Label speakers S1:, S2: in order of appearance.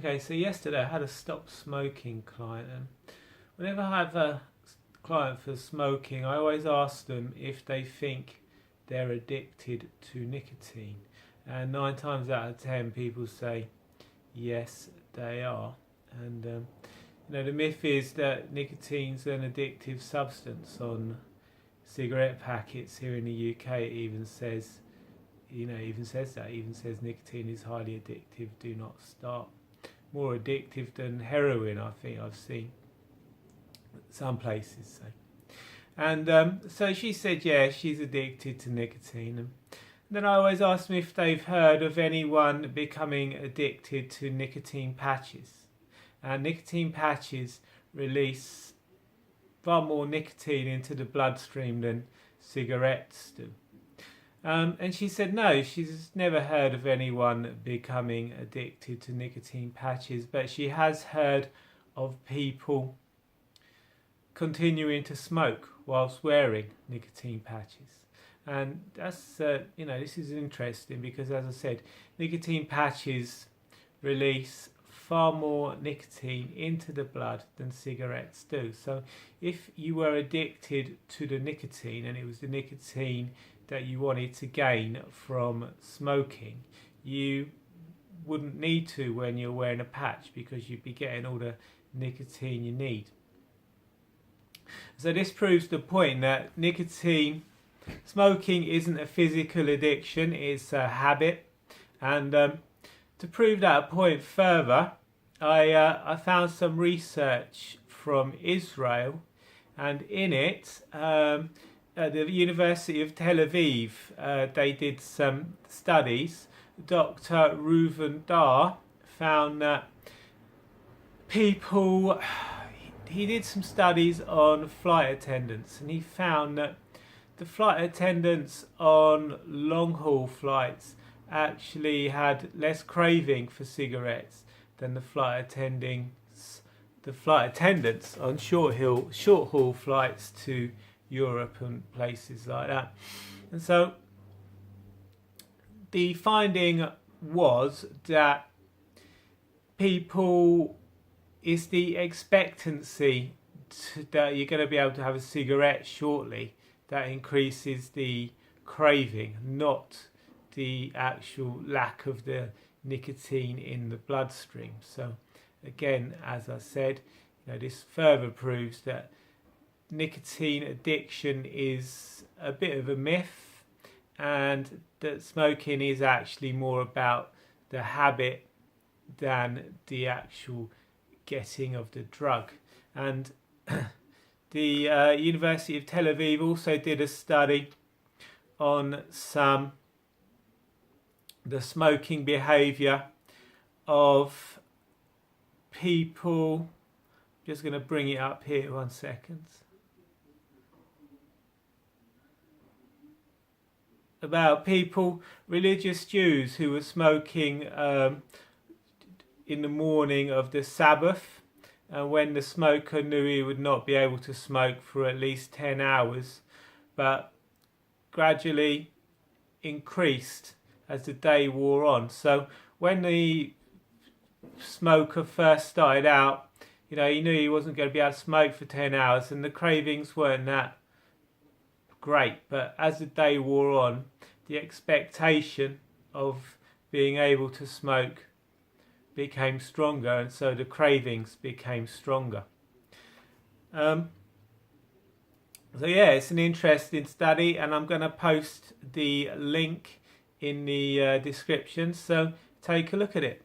S1: Okay, so yesterday I had a stop smoking client, and whenever I have a client for smoking, I always ask them if they think they're addicted to nicotine. And 9 times out of 10 people say yes, they are. And the myth is that nicotine's an addictive substance. On cigarette packets here in the UK, it even says, even says nicotine is highly addictive, do not start. More addictive than heroin, I think I've seen some places say. And so she said, yeah, she's addicted to nicotine. And then I always ask them if they've heard of anyone becoming addicted to nicotine patches. And nicotine patches release far more nicotine into the bloodstream than cigarettes do. And she said no, she's never heard of anyone becoming addicted to nicotine patches, but she has heard of people continuing to smoke whilst wearing nicotine patches. And that's, this is interesting because, as I said, nicotine patches release far more nicotine into the blood than cigarettes do. So if you were addicted to the nicotine and it was the nicotine that you wanted to gain from smoking, you wouldn't need to when you're wearing a patch because you'd be getting all the nicotine you need. So this proves the point that smoking isn't a physical addiction, it's a habit. And to prove that point further, I found some research from Israel, and in it at the University of Tel Aviv, they did some studies. Dr. Reuven Dar found that he did some studies on flight attendants, and he found that the flight attendants on long-haul flights actually had less craving for cigarettes than the flight attendants on short-haul flights to Europe and places like that. And so the finding was that it's the expectancy that you're going to be able to have a cigarette shortly that increases the craving, not the actual lack of the nicotine in the bloodstream. So again, as I said, this further proves that nicotine addiction is a bit of a myth, and that smoking is actually more about the habit than the actual getting of the drug. And the University of Tel Aviv also did a study on the smoking behaviour of people. Just going to bring it up here 1 second. About religious Jews who were smoking in the morning of the Sabbath, and when the smoker knew he would not be able to smoke for at least 10 hours, but gradually increased as the day wore on. So when the smoker first started out, he knew he wasn't going to be able to smoke for 10 hours and the cravings weren't that great. But as the day wore on, the expectation of being able to smoke became stronger, and so the cravings became stronger. So yeah, it's an interesting study, and I'm going to post the link in the description, so take a look at it.